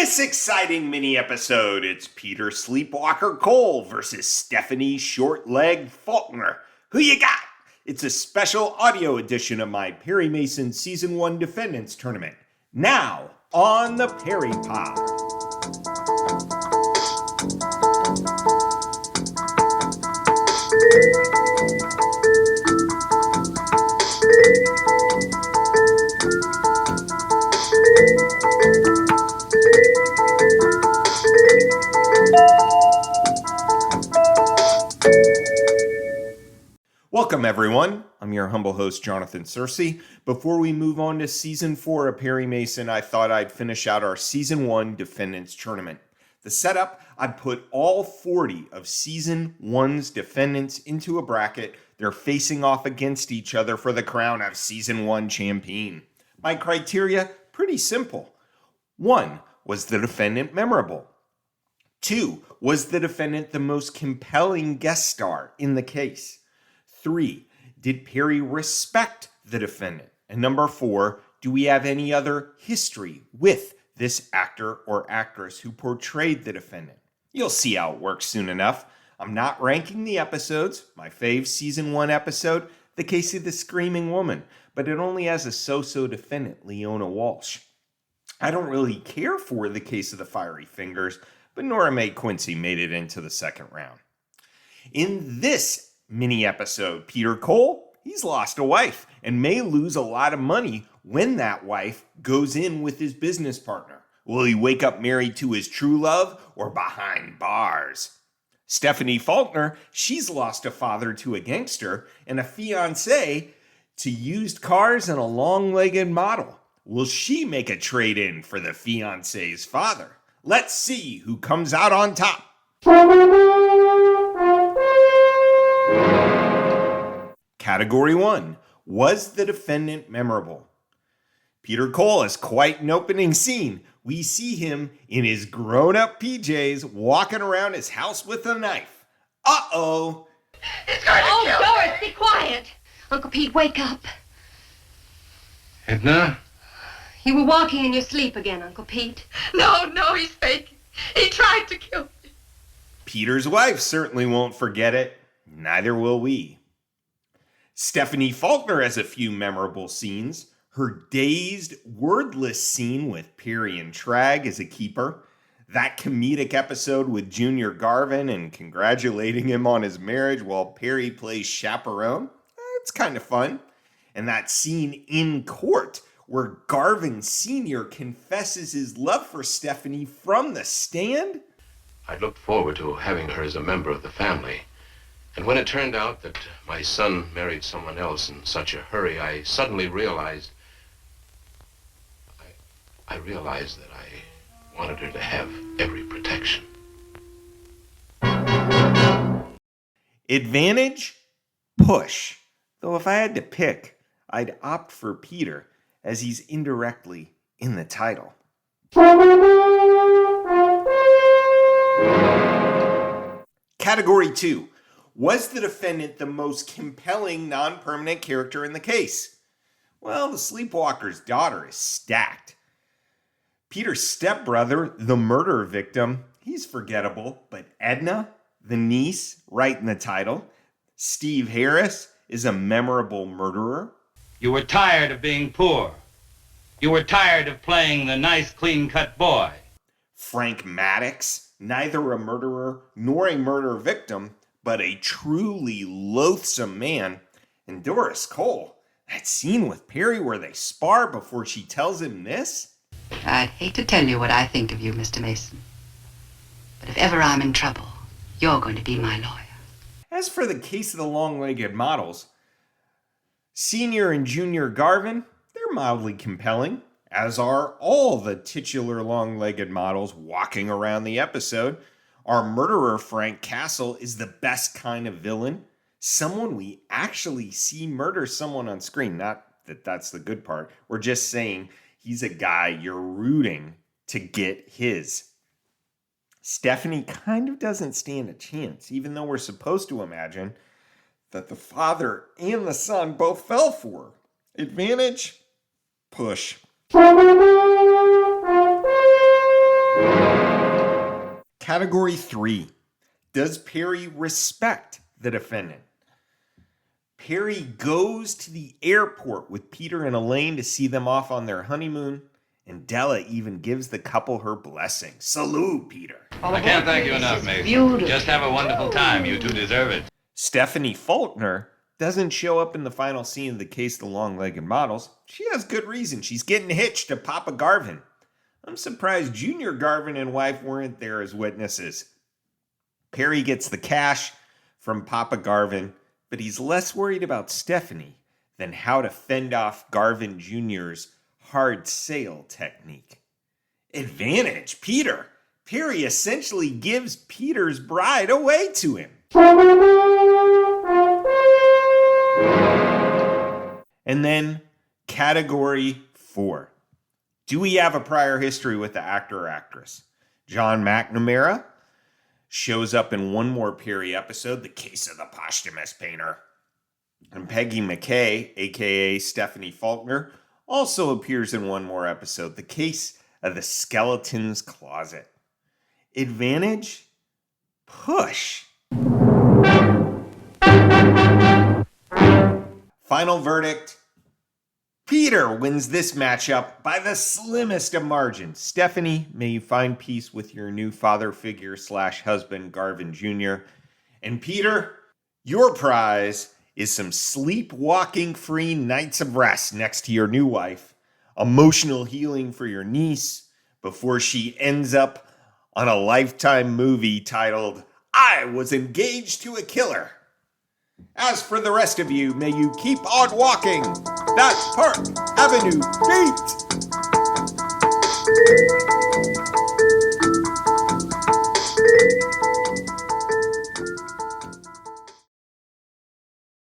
this exciting mini episode, it's Peter Sleepwalker Cole versus Stephanie Short-Leg Falkner. Who you got? It's a special audio edition of my Perry Mason Season 1 Defendants tournament. Now, on the Perry Pod. Welcome, everyone. I'm your humble host, Jonathan Searcy. Before we move on to Season 4 of Perry Mason, I thought I'd finish out our Season 1 Defendants tournament. The setup, I'd put all 40 of Season 1's Defendants into a bracket. They're facing off against each other for the crown of Season 1 champion. My criteria, pretty simple. 1, was the defendant memorable? 2, was the defendant the most compelling guest star in the case? 3, did Perry respect the defendant? And number 4, do we have any other history with this actor or actress who portrayed the defendant? You'll see how it works soon enough. I'm not ranking the episodes. My fave Season 1 episode, The Case of the Screaming Woman, but it only has a so-so defendant, Leona Walsh. I don't really care for The Case of the Fiery Fingers, but Nora Mae Quincy made it into the second round. In this mini episode, Peter Cole, he's lost a wife and may lose a lot of money when that wife goes in with his business partner. Will he wake up married to his true love or behind bars? Stephanie Falkner, she's lost a father to a gangster and a fiancé to used cars and a long-legged model. Will she make a trade-in for the fiancé's father? Let's see who comes out on top. Category 1. Was the defendant memorable? Peter Cole has quite an opening scene. We see him in his grown-up PJs walking around his house with a knife. Uh-oh. It's going to kill Doris, me. be quiet. Uncle Pete, wake up. Edna? You were walking in your sleep again, Uncle Pete. No, he's faking. He tried to kill me. Peter's wife certainly won't forget it. Neither will we. Stephanie Falkner has a few memorable scenes. Her dazed, wordless scene with Perry and Trag as a keeper. That comedic episode with Junior Garvin and congratulating him on his marriage while Perry plays chaperone. It's kind of fun. And that scene in court where Garvin Sr. confesses his love for Stephanie from the stand. I looked forward to having her as a member of the family. And when it turned out that my son married someone else in such a hurry, I suddenly realized... I realized that I wanted her to have every protection. Advantage? Push. Though if I had to pick, I'd opt for Peter, as he's indirectly in the title. Category 2. Was the defendant the most compelling non-permanent character in the case? Well, the sleepwalker's daughter is stacked. Peter's stepbrother, the murder victim, he's forgettable, but Edna, the niece, right in the title. Steve Harris is a memorable murderer. You were tired of being poor. You were tired of playing the nice, clean-cut boy. Frank Maddox, neither a murderer nor a murder victim, but a truly loathsome man. And Doris Cole, that scene with Perry where they spar before she tells him this. I'd hate to tell you what I think of you, Mr. Mason. But if ever I'm in trouble, you're going to be my lawyer. As for the Case of the Long-Legged Models, Senior and Junior Garvin, they're mildly compelling, as are all the titular long-legged models walking around the episode. Our murderer, Frank Castle, is the best kind of villain. Someone we actually see murder someone on screen. Not that that's the good part. We're just saying he's a guy you're rooting to get his. Stephanie kind of doesn't stand a chance, even though we're supposed to imagine that the father and the son both fell for her. Advantage? Push. Category 3. Does Perry respect the defendant? Perry goes to the airport with Peter and Elaine to see them off on their honeymoon, and Della even gives the couple her blessing. Salute, Peter. I can't thank you enough, Mason. Beautiful. Just have a wonderful time. You two deserve it. Stephanie Falkner doesn't show up in the final scene of the Case of the Long-Legged Models. She has good reason. She's getting hitched to Papa Garvin. I'm surprised Junior Garvin and wife weren't there as witnesses. Perry gets the cash from Papa Garvin, but he's less worried about Stephanie than how to fend off Garvin Jr.'s hard sale technique. Advantage, Peter. Perry essentially gives Peter's bride away to him. And then, category 4. Do we have a prior history with the actor or actress? John McNamara shows up in one more Perry episode, The Case of the Posthumous Painter. And Peggy McKay, a.k.a. Stephanie Falkner, also appears in one more episode, The Case of the Skeleton's Closet. Advantage? Push. Final verdict. Peter wins this matchup by the slimmest of margins. Stephanie, may you find peace with your new father figure / husband, Garvin Jr. And Peter, your prize is some sleepwalking-free nights of rest next to your new wife, emotional healing for your niece before she ends up on a Lifetime movie titled, I Was Engaged to a Killer. As for the rest of you, may you keep on walking that Park Avenue beat.